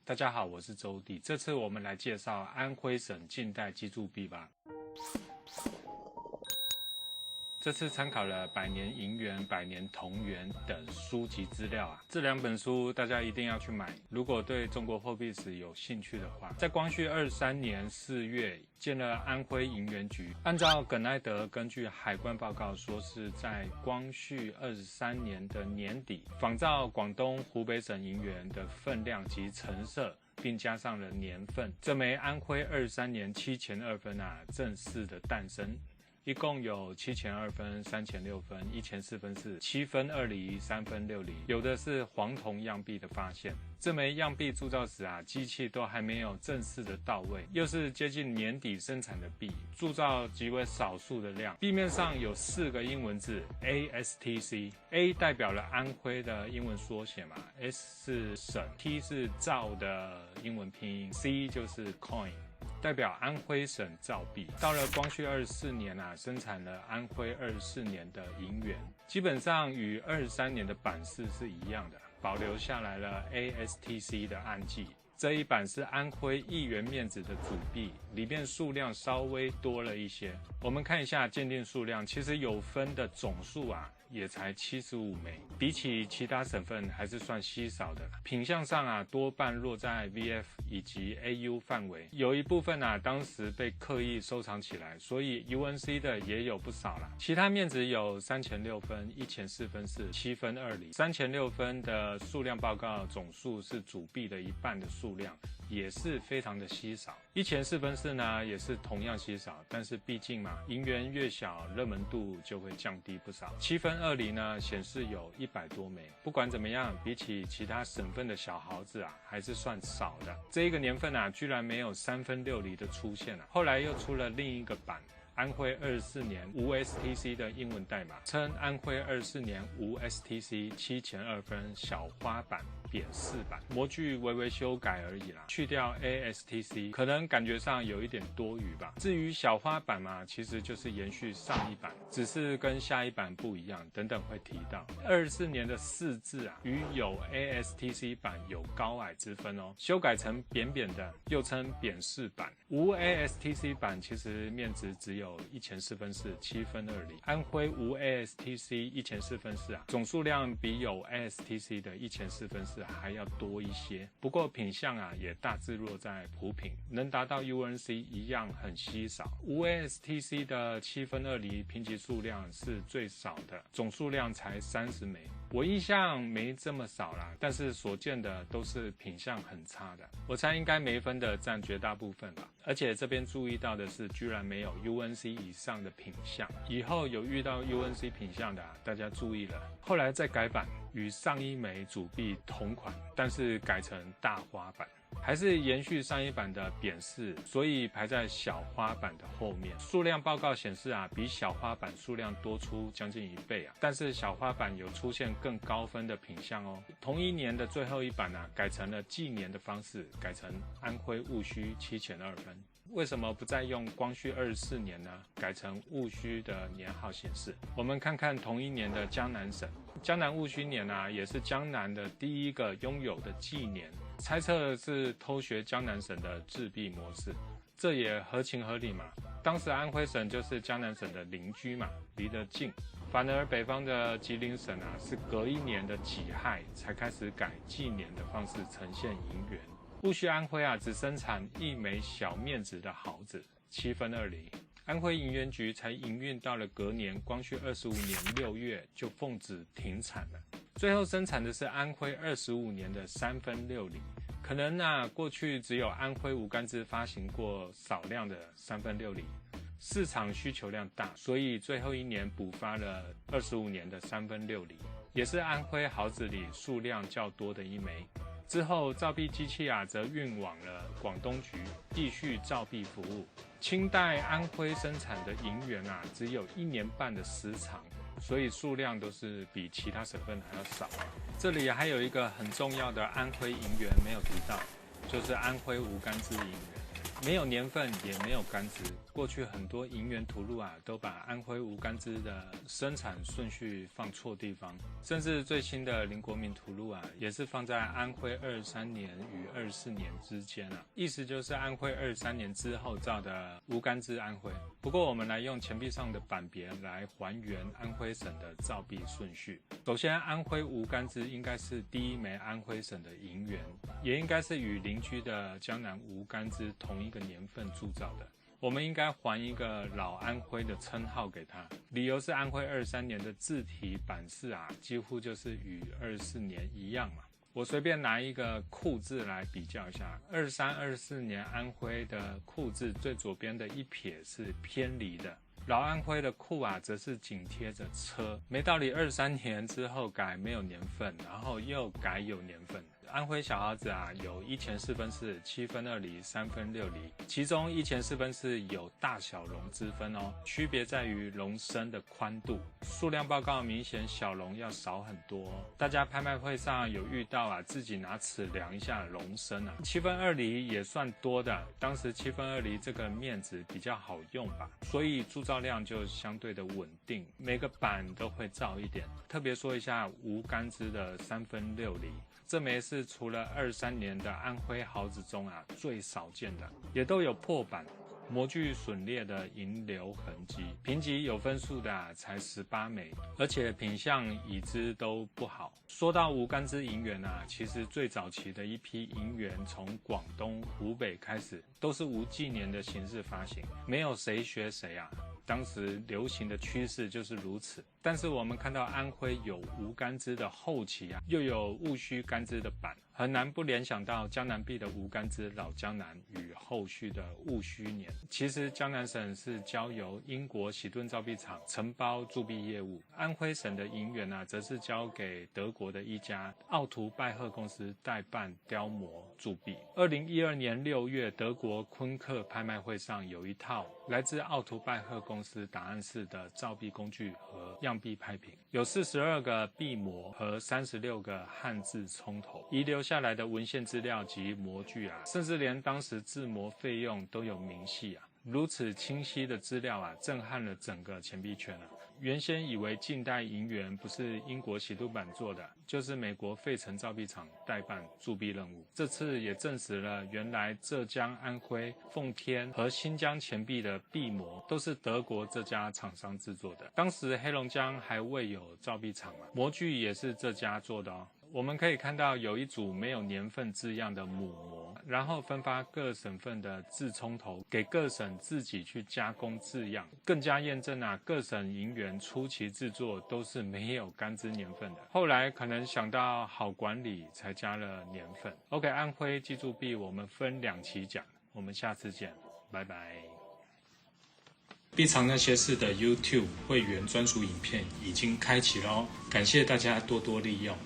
大家好，我是周弟。这次我们来介绍安徽省近代基铸币吧。这次参考了《百年银元》《百年铜元》等书籍资料啊，这2本书大家一定要去买。如果对中国货币史有兴趣的话，在光绪23年4月建了安徽银元局。按照耿哀德根据海关报告说，是在光绪23年的年底，仿照广东、湖北省银元的分量及成色，并加上了年份，这枚安徽23年7钱2分啊，正式的诞生。一共有7钱2分、3钱6分、1钱4分4、7分2厘、3分6厘，有的是黄铜样币的发现。这枚样币铸造时啊，机器都还没有正式的到位，又是接近年底生产的币，铸造极为少数的量。币面上有4个英文字 ASTC，A 代表了安徽的英文缩写嘛 ，S 是省 ，T 是造的英文拼音 ，C 就是 coin。代表安徽省造币。到了光绪24年啊，生产了安徽24年的银元，基本上与23年的版式是一样的，保留下来了 ASTC 的案迹。这一版是安徽1元面值的主币，里面数量稍微多了一些。我们看一下鉴定数量，其实有分的总数啊，也才75枚，比起其他省份还是算稀少的。品相上啊，多半落在 VF 以及 AU 范围，有一部分啊，当时被刻意收藏起来，所以 UNC 的也有不少啦。其他面值有3钱6分、1钱4分4、7分2厘。3钱6分的数量报告总数是主币的1半的数量，也是非常的稀少。1钱4分4呢，也是同样稀少，但是毕竟嘛，银元越小，热门度就会降低不少。7分2厘呢，显示有100多枚。不管怎么样，比起其他省份的小毫子啊，还是算少的。这一个年份啊，居然没有3分6厘的出现啊。后来又出了另一个版。安徽24年无 STC 的英文代码，称安徽24年无 STC 7钱2分小花版扁4版，模具微微修改而已啦，去掉 ASTC， 可能感觉上有一点多余吧。至于小花版嘛，其实就是延续上一版，只是跟下一版不一样，等等会提到。24年的4字啊，与有 ASTC 版有高矮之分哦，修改成扁扁的，又称扁4版。无 ASTC 版其实面值只有1钱4分4、7分2厘。安徽无 ASTC 1钱4分4啊，总数量比有 ASTC 的1钱4分4还要多一些。不过品相啊，也大致落在普品，能达到 UNC 一样很稀少。无 ASTC 的7分2厘评级数量是最少的，总数量才30枚。我印象没这么少啦，但是所见的都是品相很差的，我猜应该没分的占绝大部分吧。而且这边注意到的是，居然没有 UNC 以上的品相。以后有遇到 UNC 品相的大家注意了。后来再改版，与上一枚主币同款，但是改成大花版。还是延续上一版的扁4，所以排在小花版的后面。数量报告显示啊，比小花版数量多出将近1倍啊。但是小花版有出现更高分的品相哦。同一年的最后一版啊，改成了纪年的方式，改成安徽戊戌7钱2分。为什么不再用光绪24年呢？改成戊戌的年号显示。我们看看同一年的江南省，江南戊戌年啊，也是江南的第一个拥有的纪年。猜测是偷学江南省的制币模式，这也合情合理嘛。当时安徽省就是江南省的邻居嘛，离得近。反而北方的吉林省啊，是隔1年的己亥才开始改纪年的方式呈现银元。戊戌安徽啊，只生产1枚小面值的毫子，7分2厘。安徽银元局才营运到了隔年光绪25年6月就奉旨停产了。最后生产的是安徽25年的3分6厘。可能啊，过去只有安徽无干支发行过少量的3分6厘，市场需求量大，所以最后一年补发了25年的3分6厘，也是安徽毫子里数量较多的一枚。之后造币机器啊，则运往了广东局继续造币服务。清代安徽生产的银元啊，只有1年半的时长，所以数量都是比其他省份还要少啊。这里还有一个很重要的安徽银元没有提到，就是安徽无干支银元，没有年份也没有干支，过去很多银元图录啊，都把安徽无干枝的生产顺序放错地方，甚至最新的林国民图录啊，也是放在安徽23年与24年之间啊，意思就是安徽23年之后造的无干枝安徽。不过我们来用钱币上的版别来还原安徽省的造币顺序。首先，安徽无干枝应该是第一枚安徽省的银元，也应该是与邻居的江南无干枝同一个年份铸造的。我们应该还一个老安徽的称号给他，理由是安徽23年的字体版式啊，几乎就是与24年一样嘛。我随便拿一个库字来比较一下，23、24年安徽的库字最左边的一撇是偏离的，老安徽的库啊则是紧贴着车，没道理23年之后改没有年份，然后又改有年份。安徽小孩子啊，有1钱4分4、7分2厘、3分6厘，其中1钱4分4有大小笼之分哦，区别在于笼身的宽度，数量报告明显小笼要少很多哦。大家拍卖会上有遇到啊，自己拿尺量一下笼身啊，7分2厘也算多的，当时7分2厘这个面子比较好用吧，所以铸造量就相对的稳定，每个版都会造一点。特别说一下无干枝的3分6厘。这枚是除了23年的安徽毫子中啊最少见的，也都有破版、模具损裂的银流痕迹，评级有分数的啊才18枚，而且品相已知都不好。说到无干枝银元啊，其实最早期的一批银元从广东、湖北开始，都是无纪年的形式发行，没有谁学谁啊。当时流行的趋势就是如此，但是我们看到安徽有无干枝的后期啊，又有戊戌干枝的版，很难不联想到江南币的无干枝老江南与后续的戊戌年。其实江南省是交由英国喜顿造币厂承包铸币业务，安徽省的银元啊，则是交给德国的一家奥图拜赫公司代办雕模铸币。2012年6月，德国昆克拍卖会上有一套来自奥图拜赫公司档案室的造币工具和样币拍品，有42个币模和36个汉字冲头，遗留下来的文献资料及模具啊，甚至连当时制模费用都有明细啊。如此清晰的资料啊，震撼了整个钱币圈啊。原先以为近代银元不是英国喜顿版做的，就是美国费城造币厂代办铸币任务。这次也证实了，原来浙江、安徽、奉天和新疆钱币的币模都是德国这家厂商制作的。当时黑龙江还未有造币厂嘛，模具也是这家做的哦。我们可以看到有一组没有年份字样的母模，然后分发各省份的字冲头给各省自己去加工字样，更加验证啊各省银元初期制作都是没有干枝年份的。后来可能想到好管理才加了年份。OK， 安徽记铸币我们分2期讲，我们下次见，拜拜。币藏那些事的 YouTube 会员专属影片已经开启咯，感谢大家多多利用。